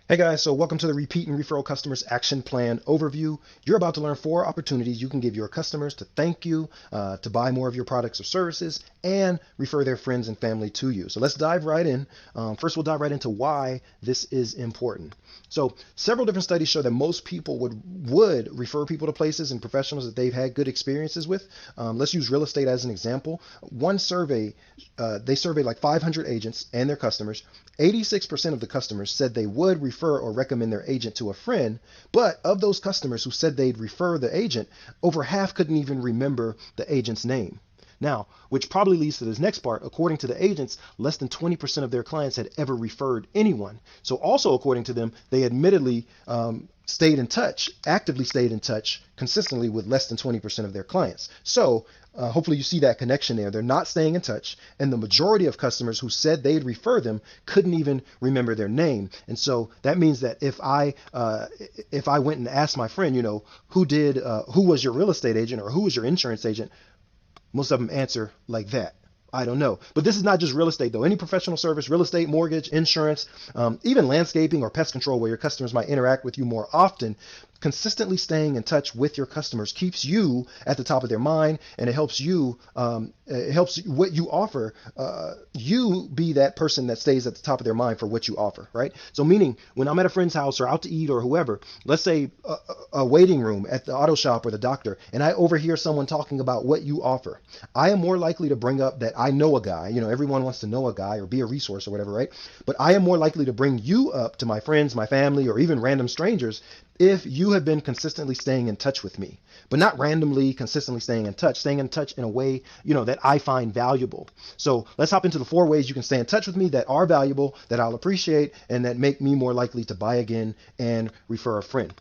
Hey guys, so welcome to the Repeat and Referral Customers Action Plan Overview. You're about to learn 4 opportunities you can give your customers to thank you, to buy more of your products or services, and refer their friends and family to you. So let's dive right in. First, we'll dive right into why this is important. So several different studies show that most people would refer people to places and professionals that they've had good experiences with. Let's use real estate as an example. One survey, they surveyed like 500 agents and their customers. 86% of the customers said they would refer or recommend their agent to a friend, but of those customers who said they'd refer the agent, over half couldn't even remember the agent's name. Now, which probably leads to this next part. According to the agents, less than 20% of their clients had ever referred anyone. So also according to them, they admittedly actively stayed in touch consistently with less than 20% of their clients. So hopefully you see that connection there. They're not staying in touch, and the majority of customers who said they'd refer them couldn't even remember their name. And so that means that if I went and asked my friend, who was your real estate agent or who was your insurance agent, most of them answer like that. I don't know. But this is not just real estate, though. Any professional service, real estate, mortgage, insurance, even landscaping or pest control, where your customers might interact with you more often, consistently staying in touch with your customers keeps you at the top of their mind, and it helps what you offer, you be that person that stays at the top of their mind for what you offer, right? So meaning when I'm at a friend's house or out to eat or whoever, let's say a waiting room at the auto shop or the doctor, and I overhear someone talking about what you offer, I am more likely to bring up that I know a guy. Everyone wants to know a guy or be a resource or whatever, right? But I am more likely to bring you up to my friends, my family, or even random strangers if you have been consistently staying in touch with me, but not randomly consistently staying in touch in a way, that I find valuable. So let's hop into the 4 ways you can stay in touch with me that are valuable, that I'll appreciate, and that make me more likely to buy again and refer a friend.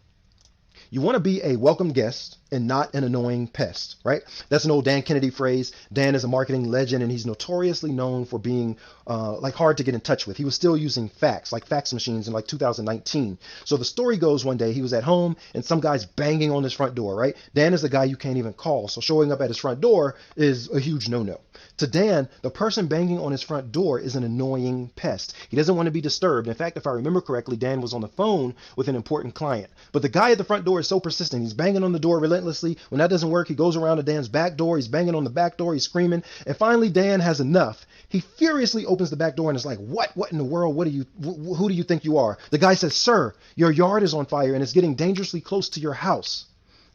You want to be a welcome guest and not an annoying pest, right? That's an old Dan Kennedy phrase. Dan is a marketing legend, and he's notoriously known for being hard to get in touch with. He was still using fax machines in 2019. So the story goes, one day he was at home and some guy's banging on his front door, right? Dan is the guy you can't even call, so showing up at his front door is a huge no-no. To Dan, the person banging on his front door is an annoying pest. He doesn't want to be disturbed. In fact, if I remember correctly, Dan was on the phone with an important client. But the guy at the front door is so persistent. He's banging on the door relentlessly. When that doesn't work, he goes around to Dan's back door. He's banging on the back door. He's screaming. And finally, Dan has enough. He furiously opens the back door and is like, what in the world? Who do you think you are? The guy says, "Sir, your yard is on fire and it's getting dangerously close to your house."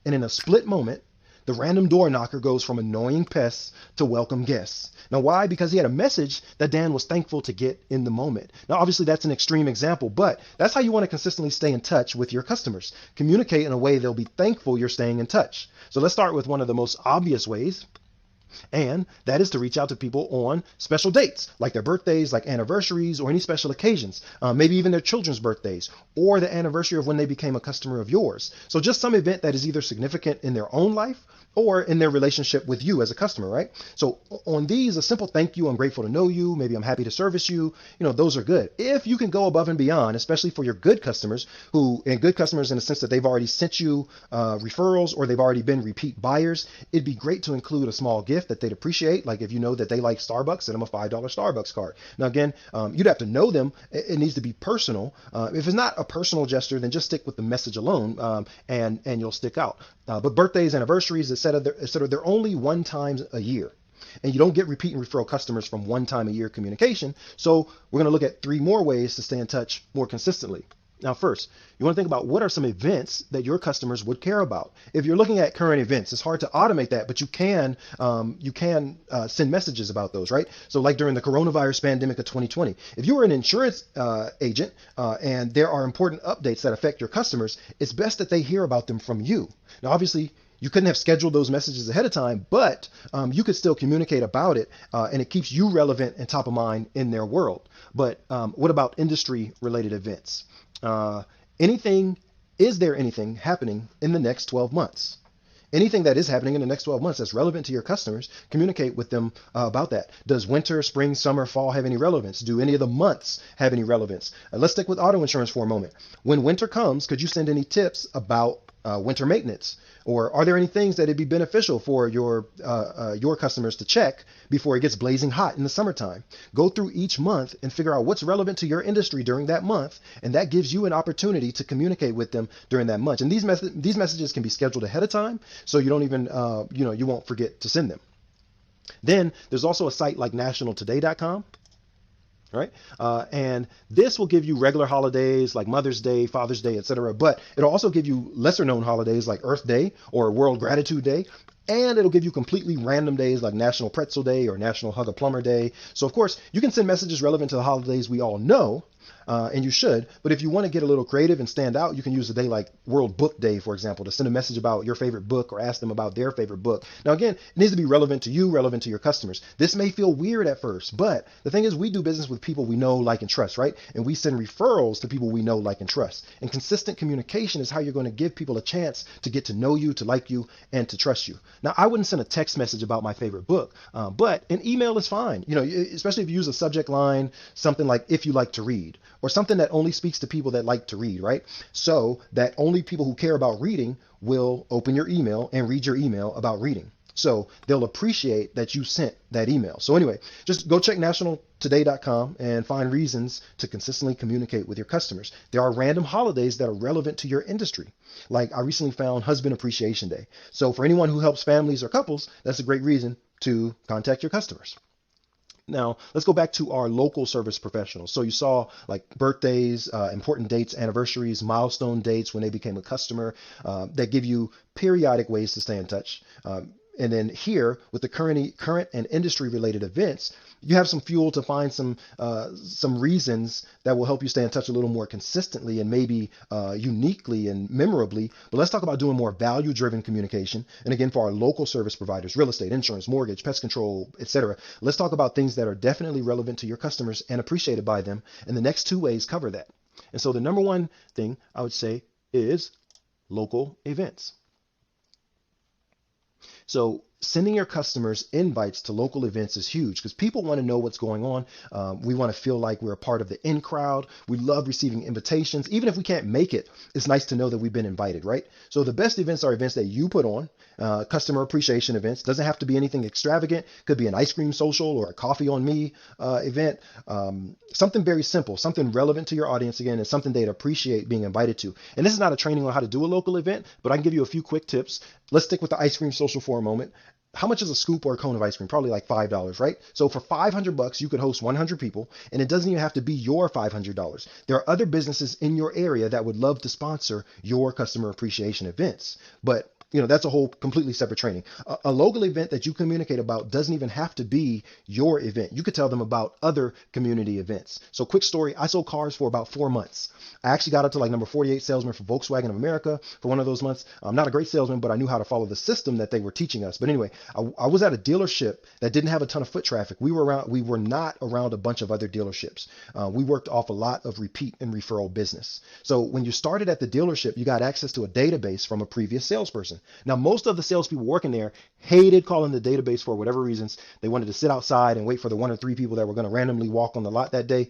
And in a split moment, the random door knocker goes from annoying pests to welcome guests. Now, why? Because he had a message that Dan was thankful to get in the moment. Now, obviously, that's an extreme example, but that's how you want to consistently stay in touch with your customers. Communicate in a way they'll be thankful you're staying in touch. So let's start with one of the most obvious ways, and that is to reach out to people on special dates, like their birthdays, like anniversaries, or any special occasions, maybe even their children's birthdays, or the anniversary of when they became a customer of yours. So just some event that is either significant in their own life or in their relationship with you as a customer, right? So on these, a simple thank you, "I'm grateful to know you," maybe "I'm happy to service you," those are good. If you can go above and beyond, especially for your good customers, and good customers in the sense that they've already sent you referrals or they've already been repeat buyers, it'd be great to include a small gift that they'd appreciate. Like if you know that they like Starbucks, send them a $5 Starbucks card. Now again, you'd have to know them. It needs to be personal. If it's not a personal gesture, then just stick with the message alone, and you'll stick out. But birthdays, anniversaries, etc., they're only one time a year. And you don't get repeat and referral customers from one time a year communication. So we're going to look at 3 more ways to stay in touch more consistently. Now, first, you want to think about what are some events that your customers would care about. If you're looking at current events, it's hard to automate that, but you can send messages about those, right? So like during the coronavirus pandemic of 2020, if you were an insurance agent and there are important updates that affect your customers, it's best that they hear about them from you. Now, obviously, you couldn't have scheduled those messages ahead of time, but you could still communicate about it, and it keeps you relevant and top of mind in their world. But what about industry-related events? Is there anything happening in the next 12 months? Anything that is happening in the next 12 months that's relevant to your customers, communicate with them about that. Does winter, spring, summer, fall have any relevance? Do any of the months have any relevance? Let's stick with auto insurance for a moment. When winter comes, could you send any tips about winter maintenance? Or are there any things that it'd be beneficial for your customers to check before it gets blazing hot in the summertime? Go through each month and figure out what's relevant to your industry during that month, and that gives you an opportunity to communicate with them during that month. And these messages can be scheduled ahead of time, so you don't even you won't forget to send them. Then there's also a site like nationaltoday.com. Right? And this will give you regular holidays like Mother's Day, Father's Day, etc. But it'll also give you lesser known holidays like Earth Day or World Gratitude Day. And it'll give you completely random days like National Pretzel Day or National Hug a Plumber Day. So, of course, you can send messages relevant to the holidays we all know, and you should. But if you want to get a little creative and stand out, you can use a day like World Book Day, for example, to send a message about your favorite book or ask them about their favorite book. Now, again, it needs to be relevant to you, relevant to your customers. This may feel weird at first, but the thing is we do business with people we know, like, and trust, right? And we send referrals to people we know, like, and trust. And consistent communication is how you're going to give people a chance to get to know you, to like you, and to trust you. Now, I wouldn't send a text message about my favorite book, but an email is fine. Especially if you use a subject line, something like "if you like to read," or something that only speaks to people that like to read, right? So that only people who care about reading will open your email and read your email about reading. So they'll appreciate that you sent that email. So anyway, just go check nationaltoday.com and find reasons to consistently communicate with your customers. There are random holidays that are relevant to your industry. Like I recently found Husband Appreciation Day. So for anyone who helps families or couples, that's a great reason to contact your customers. Now, let's go back to our local service professionals. So you saw like birthdays, important dates, anniversaries, milestone dates when they became a customer, that give you periodic ways to stay in touch. And then here with the current and industry related events, you have some fuel to find some reasons that will help you stay in touch a little more consistently and maybe uniquely and memorably. But let's talk about doing more value driven communication. And again, for our local service providers, real estate, insurance, mortgage, pest control, etc. Let's talk about things that are definitely relevant to your customers and appreciated by them. And the next two ways cover that. And so the number one thing I would say is local events. So sending your customers invites to local events is huge because people want to know what's going on. We want to feel like we're a part of the in crowd. We love receiving invitations. Even if we can't make it, it's nice to know that we've been invited, right? So the best events are events that you put on, customer appreciation events. Doesn't have to be anything extravagant. Could be an ice cream social or a coffee on me event. Something very simple, something relevant to your audience again, and something they'd appreciate being invited to. And this is not a training on how to do a local event, but I can give you a few quick tips. Let's stick with the ice cream social for a moment. How much is a scoop or a cone of ice cream? Probably like $5, right? So for $500, you could host 100 people, and it doesn't even have to be your $500. There are other businesses in your area that would love to sponsor your customer appreciation events, but that's a whole completely separate training. A local event that you communicate about doesn't even have to be your event. You could tell them about other community events. So quick story, I sold cars for about 4 months. I actually got up to like number 48 salesman for Volkswagen of America for one of those months. I'm not a great salesman, but I knew how to follow the system that they were teaching us. But anyway, I was at a dealership that didn't have a ton of foot traffic. We were not around a bunch of other dealerships. We worked off a lot of repeat and referral business. So when you started at the dealership, you got access to a database from a previous salesperson. Now, most of the salespeople working there hated calling the database for whatever reasons. They wanted to sit outside and wait for the 1 or 3 people that were going to randomly walk on the lot that day.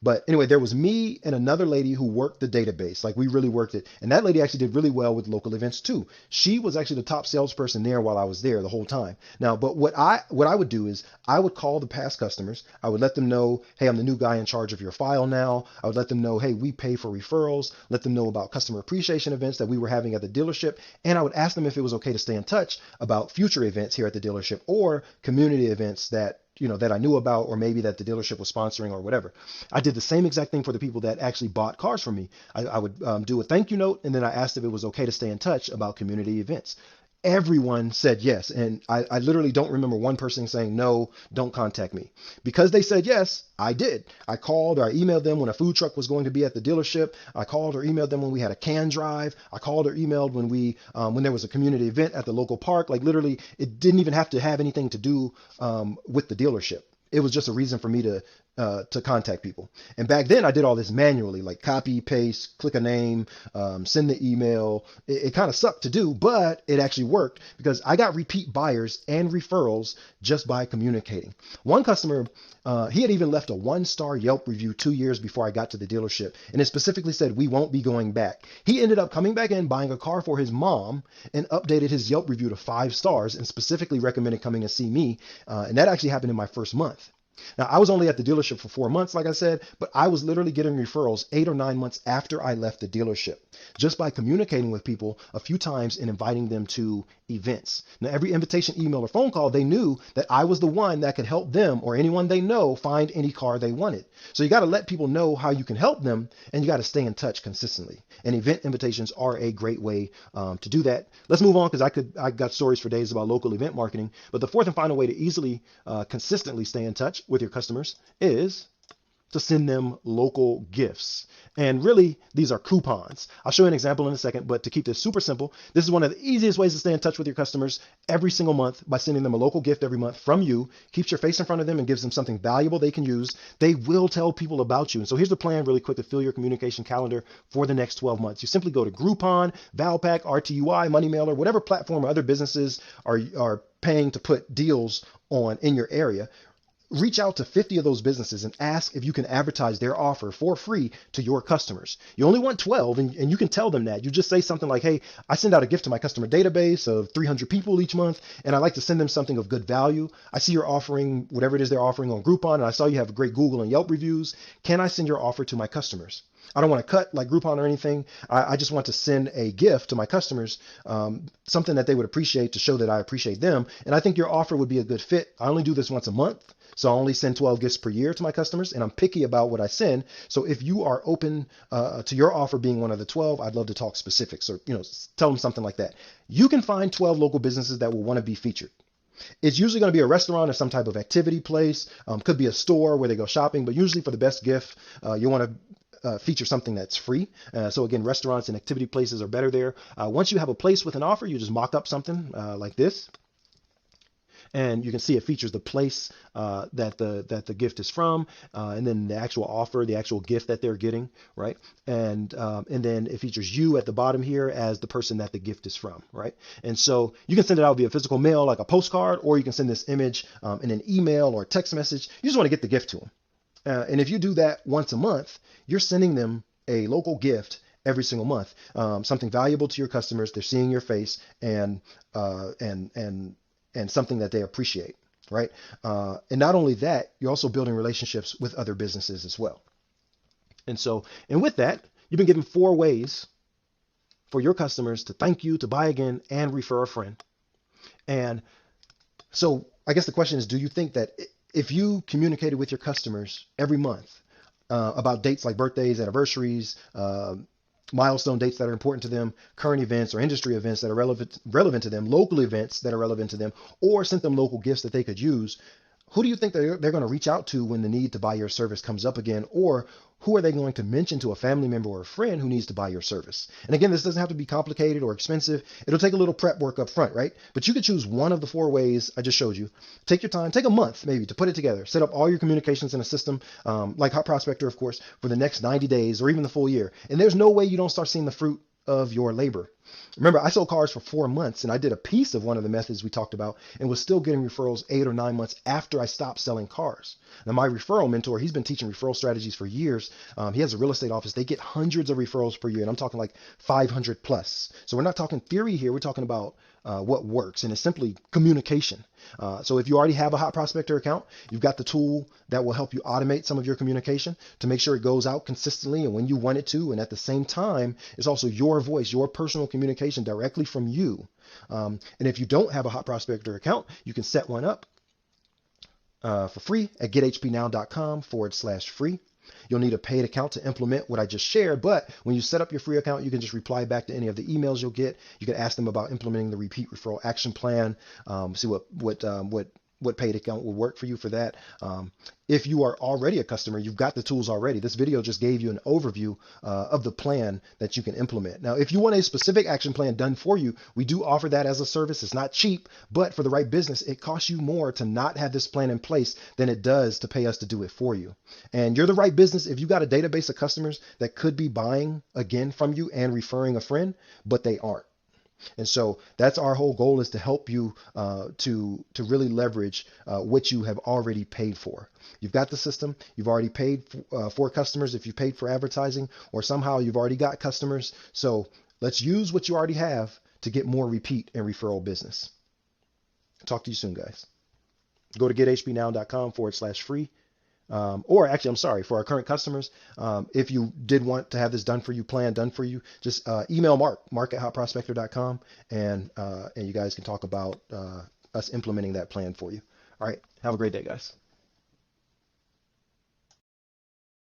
But anyway, there was me and another lady who worked the database. Like we really worked it. And that lady actually did really well with local events too. She was actually the top salesperson there while I was there the whole time. Now, but what I would do is I would call the past customers. I would let them know, hey, I'm the new guy in charge of your file now. I would let them know, hey, we pay for referrals. Let them know about customer appreciation events that we were having at the dealership. And I would ask them if it was okay to stay in touch about future events here at the dealership or community events that I knew about, or maybe that the dealership was sponsoring or whatever. I did the same exact thing for the people that actually bought cars from me. I would do a thank you note, and then I asked if it was okay to stay in touch about community events. Everyone said yes. And I literally don't remember one person saying, no, don't contact me. Because they said yes, I did. I called or I emailed them when a food truck was going to be at the dealership. I called or emailed them when we had a can drive. I called or emailed when when there was a community event at the local park. Like literally, it didn't even have to have anything to do with the dealership. It was just a reason for me to to contact people. And back then I did all this manually, like copy, paste, click a name, send the email. It kind of sucked to do, but it actually worked because I got repeat buyers and referrals just by communicating. One customer, he had even left a 1-star Yelp review 2 years before I got to the dealership. And it specifically said, we won't be going back. He ended up coming back in, buying a car for his mom, and updated his Yelp review to 5 stars and specifically recommended coming and see me. And that actually happened in my first month. Now, I was only at the dealership for 4 months, like I said, but I was literally getting referrals 8 or 9 months after I left the dealership, just by communicating with people a few times and inviting them to events. Now, every invitation, email, or phone call, they knew that I was the one that could help them or anyone they know find any car they wanted. So you got to let people know how you can help them, and you got to stay in touch consistently. And event invitations are a great way to do that. Let's move on, because I got stories for days about local event marketing. But the fourth and final way to easily, consistently stay in touch with your customers is to send them local gifts. And really, these are coupons. I'll show you an example in a second, but to keep this super simple, this is one of the easiest ways to stay in touch with your customers every single month by sending them a local gift every month from you. Keeps your face in front of them and gives them something valuable they can use. They will tell people about you. And so here's the plan really quick to fill your communication calendar for the next 12 months. You simply go to Groupon, Valpak, RTUI, Money Mailer, whatever platform or other businesses are paying to put deals on in your area. Reach out to 50 of those businesses and ask if you can advertise their offer for free to your customers. You only want 12, and you can tell them that. You just say something like, hey, I send out a gift to my customer database of 300 people each month, and I like to send them something of good value. I see you're offering whatever it is they're offering on Groupon, and I saw you have great Google and Yelp reviews. Can I send your offer to my customers? I don't want to cut like Groupon or anything. I just want to send a gift to my customers, something that they would appreciate to show that I appreciate them. And I think your offer would be a good fit. I only do this once a month, so I only send 12 gifts per year to my customers, and I'm picky about what I send. So if you are open to your offer being one of the 12, I'd love to talk specifics, or tell them something like that. You can find 12 local businesses that will want to be featured. It's usually going to be a restaurant or some type of activity place. Could be a store where they go shopping, but usually for the best gift, you want to feature something that's free. So again, restaurants and activity places are better there. Once you have a place with an offer, you just mock up something like this. And you can see it features the place that the gift is from, and then the actual offer, the actual gift that they're getting, right? And then it features you at the bottom here as the person that the gift is from, right? And so you can send it out via physical mail, like a postcard, or you can send this image in an email or a text message. You just want to get the gift to them. And if you do that once a month, you're sending them a local gift every single month, something valuable to your customers. They're seeing your face and something that they appreciate, right? And not only that, you're also building relationships with other businesses as well. And with that, you've been given 4 ways for your customers to thank you, to buy again, and refer a friend. And so I guess the question is, do you think that if you communicated with your customers every month about dates like birthdays, anniversaries, milestone dates that are important to them, current events or industry events that are relevant to them, local events that are relevant to them, or sent them local gifts that they could use, who do you think they're going to reach out to when the need to buy your service comes up again? Or who are they going to mention to a family member or a friend who needs to buy your service? And again, this doesn't have to be complicated or expensive. It'll take a little prep work up front, right? But you could choose one of the 4 ways I just showed you. Take your time, take a month maybe to put it together. Set up all your communications in a system, like Hot Prospector, of course, for the next 90 days or even the full year. And there's no way you don't start seeing the fruit of your labor. Remember, I sold cars for 4 months, and I did a piece of one of the methods we talked about and was still getting referrals 8 or 9 months after I stopped selling cars. Now, my referral mentor, he's been teaching referral strategies for years. He has a real estate office. They get hundreds of referrals per year, and I'm talking like 500 plus. So we're not talking theory here. We're talking about what works, and it's simply communication. So if you already have a Hot Prospector account, you've got the tool that will help you automate some of your communication to make sure it goes out consistently and when you want it to. And at the same time, it's also your voice, your personal communication directly from you. And if you don't have a Hot Prospector account, you can set one up for free at gethpnow.com/free. You'll need a paid account to implement what I just shared, but when you set up your free account, you can just reply back to any of the emails you'll get. You can ask them about implementing the repeat referral action plan, see what what paid account will work for you for that. If you are already a customer, you've got the tools already. This video just gave you an overview of the plan that you can implement. Now, if you want a specific action plan done for you, we do offer that as a service. It's not cheap, but for the right business, it costs you more to not have this plan in place than it does to pay us to do it for you. And you're the right business if you got a database of customers that could be buying again from you and referring a friend, but they aren't. And so that's our whole goal, is to help you to really leverage what you have already paid for. You've got the system. You've already paid for customers if you paid for advertising, or somehow you've already got customers. So let's use what you already have to get more repeat and referral business. Talk to you soon, guys. Go to gethbnow.com/free. Or actually, I'm sorry, for our current customers, if you did want to have this done for you, plan done for you, just email mark@hotprospector.com, and you guys can talk about us implementing that plan for you. All right. Have a great day, guys.